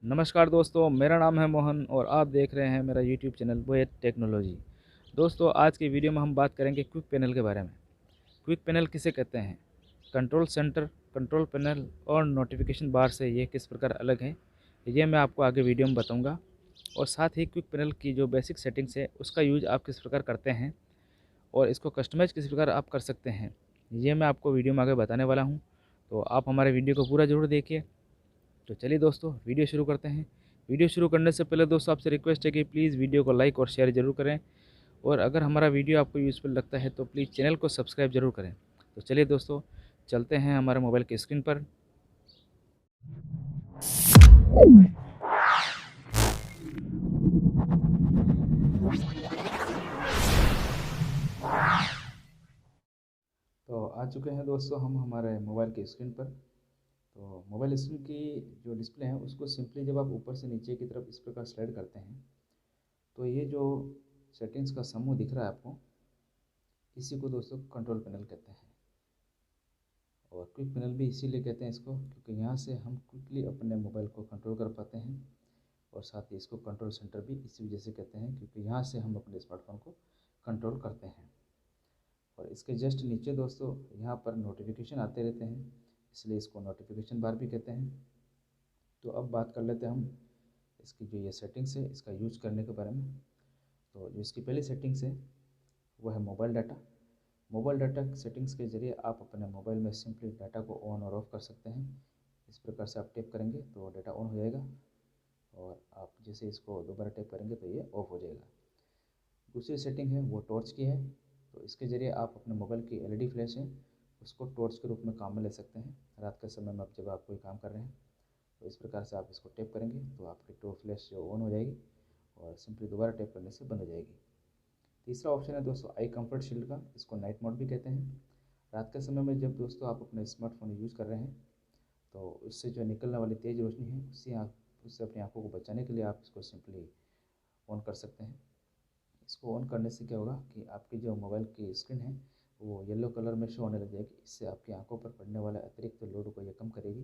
नमस्कार दोस्तों, मेरा नाम है मोहन और आप देख रहे हैं मेरा यूट्यूब चैनल बोएट टेक्नोलॉजी। दोस्तों, आज की वीडियो में हम बात करेंगे क्विक पैनल के बारे में। क्विक पैनल किसे कहते हैं, कंट्रोल सेंटर, कंट्रोल पैनल और नोटिफिकेशन बार से ये किस प्रकार अलग है, ये मैं आपको आगे वीडियो में बताऊंगा। और साथ ही क्विक पैनल की जो बेसिक सेटिंग्स है उसका यूज़ आप किस प्रकार करते हैं और इसको कस्टमाइज़ किस प्रकार आप कर सकते हैं, ये मैं आपको वीडियो में आगे बताने वाला हूँ। तो आप हमारे वीडियो को पूरा ज़रूर देखिए। तो चलिए दोस्तों, वीडियो शुरू करते हैं। वीडियो शुरू करने से पहले दोस्तों आपसे रिक्वेस्ट है कि प्लीज़ वीडियो को लाइक और शेयर ज़रूर करें, और अगर हमारा वीडियो आपको यूज़फुल लगता है तो प्लीज़ चैनल को सब्सक्राइब ज़रूर करें। तो चलिए दोस्तों, चलते हैं हमारे मोबाइल की स्क्रीन पर। तो आ चुके हैं दोस्तों हम हमारे मोबाइल की स्क्रीन पर। तो मोबाइल स्क्रीन की जो डिस्प्ले है उसको सिंपली जब आप ऊपर से नीचे की तरफ इस प्रकार स्लाइड करते हैं तो ये जो सेटिंग्स का समूह दिख रहा है आपको, इसी को दोस्तों कंट्रोल पैनल कहते हैं। और क्विक पैनल भी इसीलिए कहते हैं इसको क्योंकि यहाँ से हम क्विकली अपने मोबाइल को कंट्रोल कर पाते हैं। और साथ ही इसको कंट्रोल सेंटर भी इसी वजह से कहते हैं क्योंकि यहाँ से हम अपने स्मार्टफोन को कंट्रोल करते हैं। और इसके जस्ट नीचे दोस्तों यहाँ पर नोटिफिकेशन आते रहते हैं, इसलिए इसको नोटिफिकेशन बार भी कहते हैं। तो अब बात कर लेते हैं हम इसकी जो ये सेटिंग्स है इसका यूज करने के बारे में। तो जो इसकी पहली सेटिंग्स है वो है mobile data. Mobile data settings के ज़रिए आप अपने मोबाइल में सिंपली डाटा को ऑन और ऑफ़ कर सकते हैं। इस प्रकार से आप टैप करेंगे तो डाटा ऑन हो जाएगा, और आप जैसे इसको दोबारा टैप करेंगे तो ये ऑफ हो जाएगा। दूसरी सेटिंग है वो टॉर्च की है। तो इसके ज़रिए आप अपने मोबाइल की एलईडी फ्लैश है उसको टॉर्च के रूप में काम में ले सकते हैं रात के समय में, अब जब आप कोई काम कर रहे हैं तो इस प्रकार से आप इसको टैप करेंगे तो आपकी टॉर्च फ्लैश जो ऑन हो जाएगी और सिंपली दोबारा टैप करने से बंद हो जाएगी। तीसरा ऑप्शन है दोस्तों आई कंफर्ट शील्ड का, इसको नाइट मोड भी कहते हैं। रात के समय में जब दोस्तों आप अपने स्मार्टफोन यूज़ कर रहे हैं तो उससे जो निकलने वाली तेज़ रोशनी है उससे अपनी आंखों को बचाने के लिए आप इसको सिंपली ऑन कर सकते हैं। इसको ऑन करने से क्या होगा कि आपकी जो मोबाइल की स्क्रीन है वो येलो कलर में शो होने लग जाएगी। इससे आपकी आंखों पर पड़ने वाले अतिरिक्त लोड को ये कम करेगी।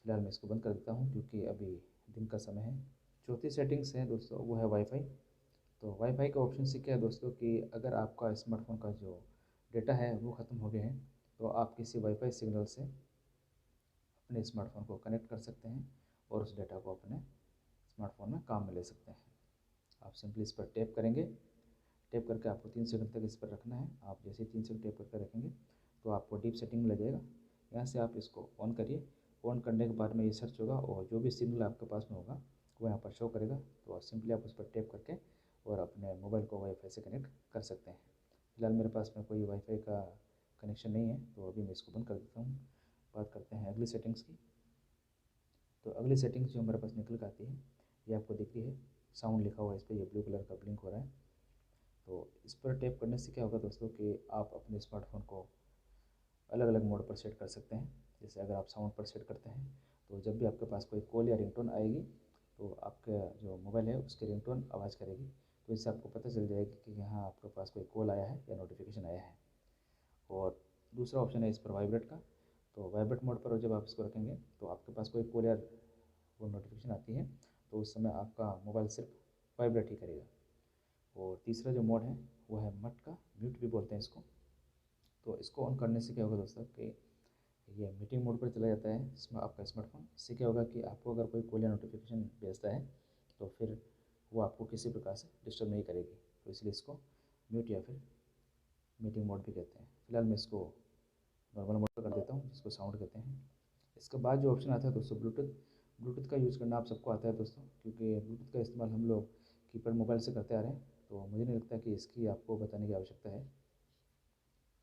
फिलहाल मैं इसको बंद कर देता हूँ क्योंकि अभी दिन का समय है। चौथी सेटिंग्स है दोस्तों वो है वाईफाई। तो वाईफाई का ऑप्शन से क्या है दोस्तों कि अगर आपका स्मार्टफोन का जो डेटा है वो ख़त्म हो गया है तो आप किसी वाईफाई सिग्नल से अपने स्मार्टफोन को कनेक्ट कर सकते हैं और उस डेटा को अपने स्मार्टफोन में काम में ले सकते हैं। आप सिंपली इस पर टैप करेंगे, टैप करके आपको 3 सेकंड तक इस पर रखना है। आप जैसे ही 3 सेकंड टैप करके रखेंगे तो आपको डीप सेटिंग में ले जाएगा। यहाँ से आप इसको ऑन करिए। ऑन करने के बाद में ये सर्च होगा और जो भी सिग्नल आपके पास में होगा वो यहाँ पर शो करेगा। तो सिंपली आप उस पर टैप करके और अपने मोबाइल को वाईफाई से कनेक्ट कर सकते हैं। फिलहाल मेरे पास में कोई वाईफाई का कनेक्शन नहीं है तो अभी मैं इसको बंद कर देता हूँ। बात करते हैं अगली सेटिंग्स की। तो अगली सेटिंग्स जो हमारे पास निकल कर आती है ये आपको दिख रही है, साउंड लिखा हुआ है इस पर, ये ब्लू कलर का ब्लिंक हो रहा है। तो इस पर टैप करने से क्या होगा दोस्तों कि आप अपने स्मार्टफोन को अलग अलग मोड पर सेट कर सकते हैं। जैसे अगर आप साउंड पर सेट करते हैं तो जब भी आपके पास कोई कॉल या रिंगटोन आएगी तो आपका जो मोबाइल है उसकी रिंगटोन आवाज़ करेगी। तो इससे आपको पता चल जाएगी कि यहाँ आपके पास कोई कॉल आया है या नोटिफिकेशन आया है। और दूसरा ऑप्शन है इस पर वाइब्रेट का। तो वाइब्रेट मोड पर जब आप इसको रखेंगे तो आपके पास कोई कॉल या वो नोटिफिकेशन आती है तो उस समय आपका मोबाइल सिर्फ वाइब्रेट ही करेगा। और तीसरा जो मोड है वो है मट का, म्यूट भी बोलते हैं इसको। तो इसको ऑन करने से क्या होगा दोस्तों कि ये मीटिंग मोड पर चला जाता है इसमें आपका स्मार्टफोन। इससे क्या होगा कि आपको अगर कोई कॉल या नोटिफिकेशन भेजता है तो फिर वो आपको किसी प्रकार से डिस्टर्ब नहीं करेगी। तो इसलिए इसको म्यूट या फिर मीटिंग मोड भी कहते हैं। फिलहाल मैं इसको नॉर्मल मोड पर कर देता हूँ जिसको साउंड कहते हैं। इसके बाद जो ऑप्शन आता है दोस्तों ब्लूटूथ। ब्लूटूथ का यूज़ करना आप सबको आता है दोस्तों, क्योंकि ब्लूटूथ का इस्तेमाल हम लोग कीपैड मोबाइल से करते आ रहे हैं। तो मुझे नहीं लगता कि इसकी आपको बताने की आवश्यकता है।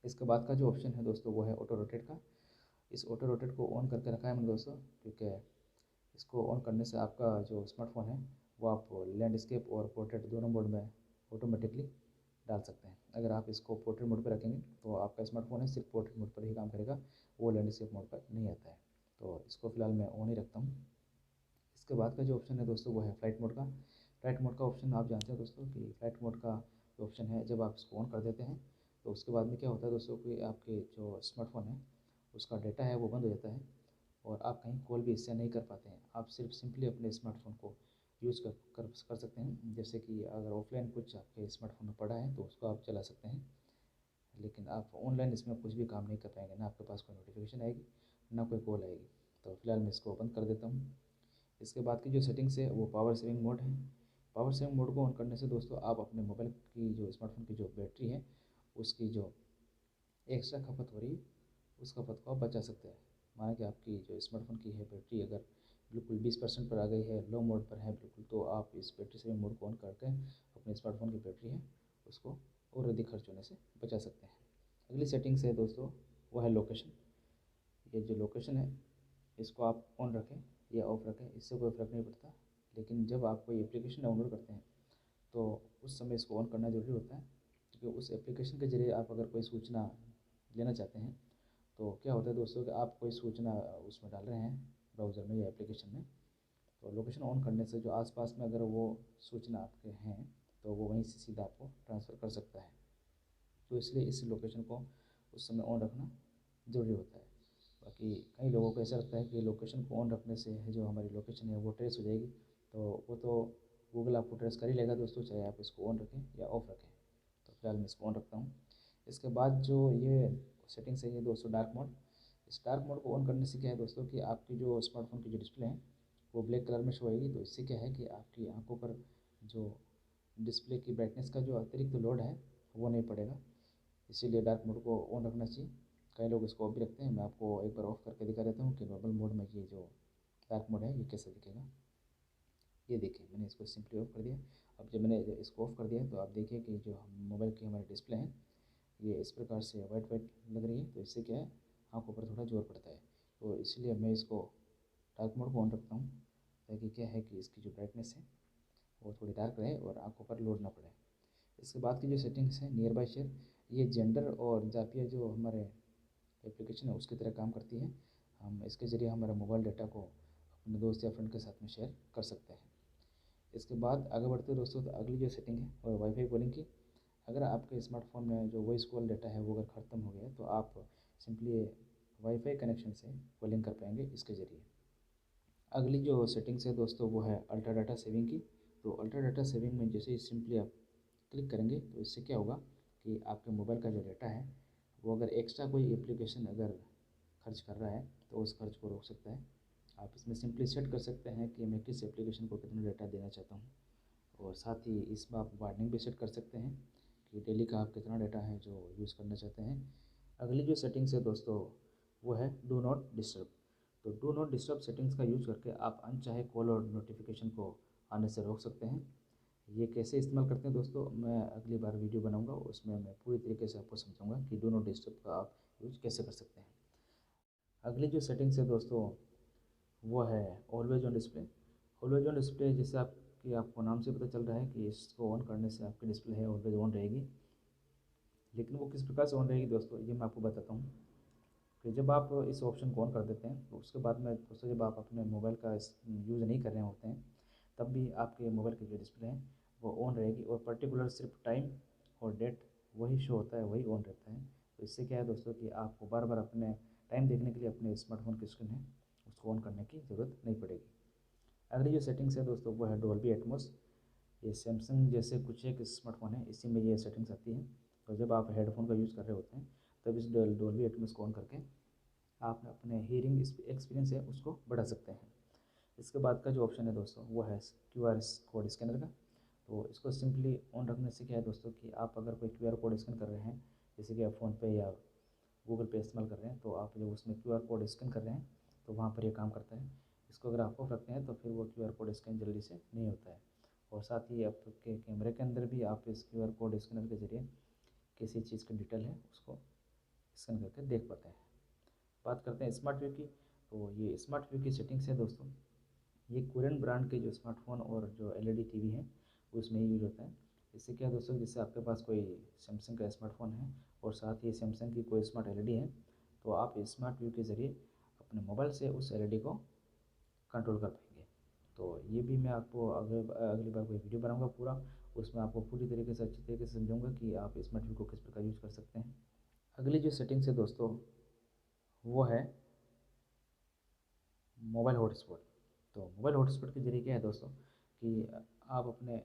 इसके बाद का जो ऑप्शन है दोस्तों वो है ऑटो रोटेट का। इस ऑटो रोटेट को ऑन करके रखा है मैंने दोस्तों, क्योंकि इसको ऑन करने से आपका जो स्मार्टफोन है वो आप लैंडस्केप और पोर्ट्रेट दोनों मोड में ऑटोमेटिकली डाल सकते हैं। अगर आप इसको पोर्ट्रेट मोड पर रखेंगे तो आपका स्मार्टफोन है सिर्फ पोर्ट्रेट मोड पर ही काम करेगा, वो लैंडस्केप मोड पर नहीं आता है। तो इसको फ़िलहाल मैं ऑन ही रखता हूँ। इसके बाद का जो ऑप्शन है दोस्तों वो है फ्लाइट मोड का। फ्लाइट मोड का ऑप्शन आप जानते हैं दोस्तों कि फ्लाइट मोड का जो ऑप्शन है जब आप इसको ऑन कर देते हैं तो उसके बाद में क्या होता है दोस्तों कि आपके जो स्मार्टफोन है उसका डेटा है वो बंद हो जाता है और आप कहीं कॉल भी इससे नहीं कर पाते हैं। आप सिर्फ सिंपली अपने स्मार्टफोन को यूज़ कर सकते हैं। जैसे कि अगर ऑफलाइन कुछ आपके स्मार्टफोन में पड़ा है तो उसको आप चला सकते हैं, लेकिन आप ऑनलाइन इसमें कुछ भी काम नहीं कर पाएंगे। ना आपके पास कोई नोटिफिकेशन आएगी, ना कोई कॉल आएगी। तो फिलहाल मैं इसको बंद कर देता हूँ। इसके बाद की जो सेटिंग्स है वो पावर सेविंग मोड है। पावर सेविंग मोड को ऑन करने से दोस्तों आप अपने मोबाइल की जो स्मार्टफोन की जो बैटरी है उसकी जो एक्स्ट्रा खपत हो रही है उस खपत को आप बचा सकते हैं। माना कि आपकी जो स्मार्टफोन की है बैटरी अगर बिल्कुल 20% पर आ गई है, लो मोड पर है बिल्कुल, तो आप इस बैटरी सेविंग मोड को ऑन करके अपने स्मार्टफोन की बैटरी है उसको और अधिक खर्च होने से बचा सकते हैं। अगली सेटिंग्स है दोस्तों वो है लोकेशन। ये जो लोकेशन है इसको आप ऑन रखें या ऑफ रखें, इससे कोई फ़र्क नहीं पड़ता। लेकिन जब आप कोई एप्लीकेशन डाउनलोड करते हैं तो उस समय इसको ऑन करना ज़रूरी होता है, क्योंकि उस एप्लीकेशन के ज़रिए आप अगर कोई सूचना लेना चाहते हैं तो क्या होता है दोस्तों कि आप कोई सूचना उसमें डाल रहे हैं ब्राउज़र में या एप्लीकेशन में, तो लोकेशन ऑन करने से जो आसपास में अगर वो सूचना आपके हैं तो वो वहीं से सीधा आपको ट्रांसफ़र कर सकता है। तो इसलिए इस लोकेशन को उस समय ऑन रखना ज़रूरी होता है। बाकी कई लोगों को ऐसा लगता है कि लोकेशन को ऑन रखने से जो हमारी लोकेशन है वो ट्रेस हो जाएगी, तो वो तो गूगल आपको ट्रेस कर ही लेगा दोस्तों, चाहे आप इसको ऑन रखें या ऑफ़ रखें। तो फिलहाल मैं इसको ऑन रखता हूँ। इसके बाद जो ये सेटिंग्स है ये दोस्तों डार्क मोड। इस डार्क मोड को ऑन करने से क्या है दोस्तों कि आपकी जो स्मार्टफोन की जो डिस्प्ले है वो ब्लैक कलर में शो होएगी। तो इससे क्या है कि आपकी आंखों पर जो डिस्प्ले की ब्राइटनेस का जो अतिरिक्त लोड है वो नहीं पड़ेगा। इसीलिए डार्क मोड को ऑन रखना चाहिए। कई लोग इसको ऑफ भी रखते हैं। मैं आपको एक बार ऑफ करके दिखा देता हूँ कि नॉर्मल मोड में ये जो डार्क मोड है ये कैसे दिखेगा। ये देखिए मैंने इसको सिंपली ऑफ कर दिया। अब जब मैंने इसको ऑफ कर दिया तो आप देखिए कि जो मोबाइल की हमारी डिस्प्ले है ये इस प्रकार से वाइट वाइट लग रही है। तो इससे क्या है आँखों पर थोड़ा जोर पड़ता है। तो इसलिए मैं इसको डार्क मोड को ऑन रखता हूँ, ताकि क्या है कि इसकी जो ब्राइटनेस है वो थोड़ी डार्क रहे और आँखों पर लोड ना पड़े। इसके बाद की जो सेटिंग्स है नियर बाय शेयर, ये जेंडर और जापिया जो हमारे एप्लीकेशन है उसकी तरह काम करती है। हम इसके ज़रिए हमारे मोबाइल डाटा को अपने दोस्त या फ्रेंड के साथ में शेयर कर सकते हैं। इसके बाद आगे बढ़ते हैं दोस्तों, तो अगली जो सेटिंग है वो वाईफाई कॉलिंग की। अगर आपके स्मार्टफोन में जो वॉइस कॉल डाटा है वो अगर ख़त्म हो गया तो आप सिंपली वाईफाई कनेक्शन से कॉलिंग कर पाएंगे इसके ज़रिए। अगली जो सेटिंग्स है दोस्तों वो है अल्ट्रा डाटा सेविंग की। तो अल्ट्रा डाटा सेविंग में जैसे ही सिंपली आप क्लिक करेंगे तो इससे क्या होगा कि आपके मोबाइल का जो डाटा है वो अगर एक्स्ट्रा कोई एप्लीकेशन अगर खर्च कर रहा है तो उस खर्च को रोक सकता है। आप इसमें सिंपली सेट कर सकते हैं कि मैं किस एप्लीकेशन को कितना डाटा देना चाहता हूँ, और साथ ही इसमें आप वार्निंग भी सेट कर सकते हैं कि डेली का आप कितना डाटा है जो यूज़ करना चाहते हैं। अगली जो सेटिंग्स है दोस्तों वो है डू नॉट डिस्टर्ब। तो डू नॉट डिस्टर्ब सेटिंग्स का यूज़ करके आप अनचाहे कॉल और नोटिफिकेशन को आने से रोक सकते हैं। ये कैसे इस्तेमाल करते हैं दोस्तों मैं अगली बार वीडियो बनाऊंगा, उसमें मैं पूरी तरीके से आपको समझाऊंगा कि डू नॉट डिस्टर्ब का आप यूज़ कैसे कर सकते हैं। अगली जो सेटिंग्स है दोस्तों वो है always on display. Always on display जैसे आपकी आपको नाम से पता चल रहा है कि इसको ऑन करने से आपकी डिस्प्ले है ऑलवेज ऑन रहेगी। लेकिन वो किस प्रकार से ऑन रहेगी दोस्तों ये मैं आपको बताता हूँ। कि जब आप इस ऑप्शन को ऑन कर देते हैं तो उसके बाद में दोस्तों जब आप अपने मोबाइल का यूज़ नहीं कर रहे होते हैं तब भी आपके मोबाइल की जो डिस्प्ले है वो ऑन रहेगी, और पर्टिकुलर सिर्फ टाइम और डेट वही शो होता है, वही ऑन रहता है। तो इससे क्या है दोस्तों कि आपको बार बार अपने टाइम देखने के लिए अपने स्मार्टफोन की स्क्रीन है उसको ऑन करने की ज़रूरत नहीं पड़ेगी। अगली जो सेटिंग्स है दोस्तों वो है डोल्बी एटमॉस। ये सैमसंग जैसे कुछ एक स्मार्टफोन है इसी में ये सेटिंग्स आती है। तो जब आप हेडफोन का यूज़ कर रहे होते हैं तब इस डोल्बी एटमॉस को ऑन करके आप अपने हीयरिंग एक्सपीरियंस है उसको बढ़ा सकते हैं। इसके बाद का जो ऑप्शन है दोस्तों वो है क्यूआर कोड स्कैनर का। तो इसको सिंपली ऑन रखने से क्या है दोस्तों कि आप अगर कोई क्यूआर कोड स्कैन कर रहे हैं, जैसे कि आप फ़ोनपे या गूगल पे इस्तेमाल कर रहे हैं, तो आप जब उसमें क्यूआर कोड स्कैन कर रहे हैं तो वहाँ पर ये काम करता है। इसको अगर आप ऑफ रखते हैं तो फिर वो क्यूआर कोड स्कैन जल्दी से नहीं होता है। और साथ ही आपके कैमरे के अंदर भी आप इस क्यूआर कोड स्कैनर के ज़रिए किसी चीज़ की डिटेल है उसको स्कैन करके देख पाते हैं। बात करते हैं स्मार्ट व्यू की। तो ये स्मार्ट व्यू की सेटिंग्स है दोस्तों, ये कोरियन ब्रांड के जो स्मार्टफोन और जो एलईडी टीवी है उसमें ही यूज होता है। इससे क्या है दोस्तों, जैसे आपके पास कोई सैमसंग का स्मार्टफोन है और साथ ही सैमसंग की कोई स्मार्ट एलईडी है, तो आप स्मार्ट व्यू के ज़रिए अपने मोबाइल से उस एलईडी को कंट्रोल कर पाएंगे। तो ये भी मैं आपको अगली बार कोई वीडियो बनाऊंगा पूरा, उसमें आपको पूरी तरीके से अच्छी तरीके से समझाऊंगा कि आप स्मार्ट व्यू को किस प्रकार यूज़ कर सकते हैं। अगली जो सेटिंग्स है दोस्तों वो है मोबाइल हॉटस्पॉट। तो मोबाइल हॉटस्पॉट के ज़रिए क्या है दोस्तों कि आप अपने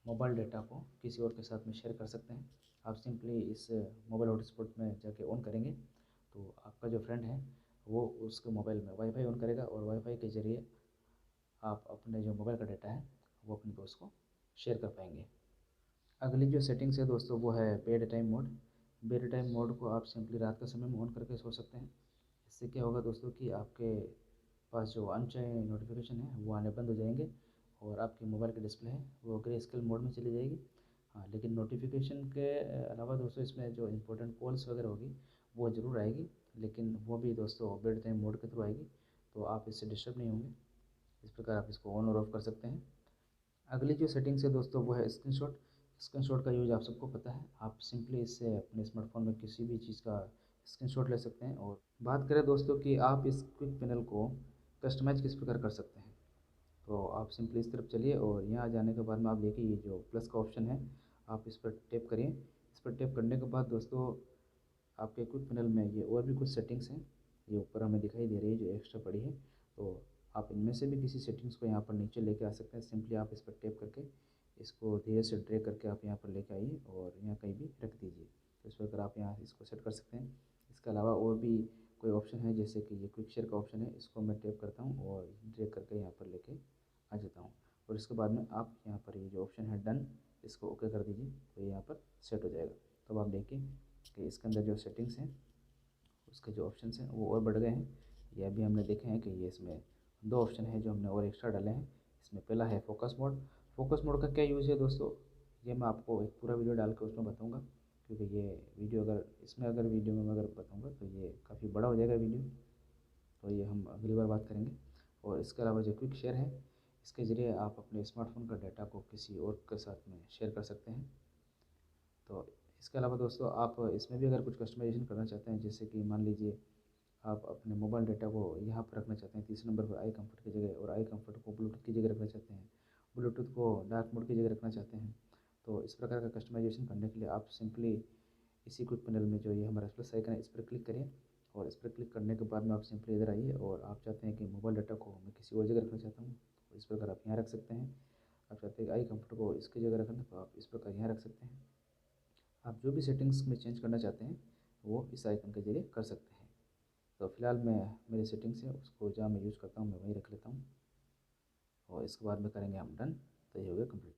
मोबाइल डेटा को किसी और के साथ में शेयर कर सकते हैं। आप सिंपली इस मोबाइल हॉटस्पॉट में जाके ऑन करेंगे तो आपका जो फ्रेंड है वो उसके मोबाइल में वाईफाई ऑन करेगा और वाईफाई के ज़रिए आप अपने जो मोबाइल का डेटा है वो अपने दोस्त को शेयर कर पाएंगे। अगली जो सेटिंग्स है दोस्तों वो है bed time mode. Bed time mode को आप सिंपली रात के समय में ऑन करके सो सकते हैं। इससे क्या होगा दोस्तों कि आपके पास जो अनचाहे नोटिफिकेशन है वो आने बंद हो जाएंगे और आपकी मोबाइल की डिस्प्ले है वो ग्रे स्केल मोड में चली जाएगी। हाँ, लेकिन नोटिफिकेशन के अलावा दोस्तों इसमें जो इंपॉर्टेंट कॉल्स वगैरह होगी वो ज़रूर आएगी, लेकिन वो भी दोस्तों बेड टाइम मोड के थ्रू आएगी, तो आप इससे डिस्टर्ब नहीं होंगे। इस प्रकार आप इसको ऑन और ऑफ कर सकते हैं। अगली जो सेटिंग्स है दोस्तों वो है स्क्रीनशॉट। स्क्रीनशॉट का यूज़ आप सबको पता है, आप सिंपली इससे अपने स्मार्टफोन में किसी भी चीज़ का स्क्रीनशॉट ले सकते हैं। और बात करें दोस्तों कि आप इस क्विक पैनल को कस्टमाइज़ किस प्रकार कर सकते हैं, तो आप सिंपली इस तरफ चलिए और यहाँ जाने के बाद में आप देखिए ये जो प्लस का ऑप्शन है आप इस पर टैप करिए। इस पर टैप करने के बाद दोस्तों आपके क्विक पैनल में ये और भी कुछ सेटिंग्स हैं, ये ऊपर हमें दिखाई दे रही है जो एक्स्ट्रा पड़ी है। तो आप इनमें से भी किसी सेटिंग्स को यहाँ पर नीचे लेके आ सकते हैं। सिंपली आप इस पर टैप करके इसको धीरे से ड्रैग करके आप यहाँ पर लेके आइए और यहाँ कहीं भी रख दीजिए। तो इस प्रकार आप यहाँ इसको सेट कर सकते हैं। इसके अलावा और भी कोई ऑप्शन है जैसे कि ये क्विक शेयर का ऑप्शन है, इसको मैं टैप करता हूँ और ड्रैग करके यहाँ पर लेके आ जाता हूँ। और इसके बाद में आप यहाँ पर ये जो ऑप्शन है डन, इसको ओके कर दीजिए तो ये यहाँ पर सेट हो जाएगा। तो अब आप देखिए कि इसके अंदर जो सेटिंग्स हैं उसके जो ऑप्शंस हैं वो और बढ़ गए हैं। ये अभी हमने देखे हैं कि ये इसमें दो ऑप्शन है जो हमने और एक्स्ट्रा डाले हैं। इसमें पहला है फोकस मोड। फोकस मोड का क्या यूज़ है दोस्तों, ये मैं आपको एक पूरा वीडियो डाल के उसमें बताऊँगा, क्योंकि ये वीडियो अगर वीडियो में मैं अगर बताऊँगा तो ये काफ़ी बड़ा हो जाएगा वीडियो, तो ये हम अगली बार बात करेंगे। और इसके अलावा जो क्विक शेयर है, इसके ज़रिए आप अपने स्मार्टफोन का डाटा को किसी और के साथ में शेयर कर सकते हैं। तो इसके अलावा दोस्तों आप इसमें भी अगर कुछ कस्टमाइजेशन करना चाहते हैं, जैसे कि मान लीजिए आप अपने मोबाइल डाटा को यहाँ पर रखना चाहते हैं तीसरे नंबर पर आई कंफर्ट की जगह, और आई कंफर्ट को ब्लूटूथ की जगह रखना चाहते हैं, ब्लूटूथ को डार्क मोड की जगह रखना चाहते हैं, तो इस प्रकार का कस्टमाइजेशन करने के लिए आप सिंपली इसी क्विक पैनल में जो ये हमारा प्लस आइकन है इस पर क्लिक करिए। और इस पर क्लिक करने के बाद में आप सिंपली इधर आइए और आप चाहते हैं कि मोबाइल डाटा को मैं किसी और जगह रखना चाहता हूँ, तो इस प्रकार आप यहाँ रख सकते हैं। आप चाहते हैं कि आई कंफर्ट को इसकी जगह रखना, तो आप इस प्रकार यहाँ रख सकते हैं। आप जो भी सेटिंग्स में चेंज करना चाहते हैं वो इस आइकन के जरिए कर सकते हैं। तो फिलहाल मैं मेरी सेटिंग्स है उसको जहाँ मैं यूज़ करता हूँ मैं वहीं रख लेता हूँ और इसके बाद में करेंगे हम डन, तो ये हो गया कंप्लीट।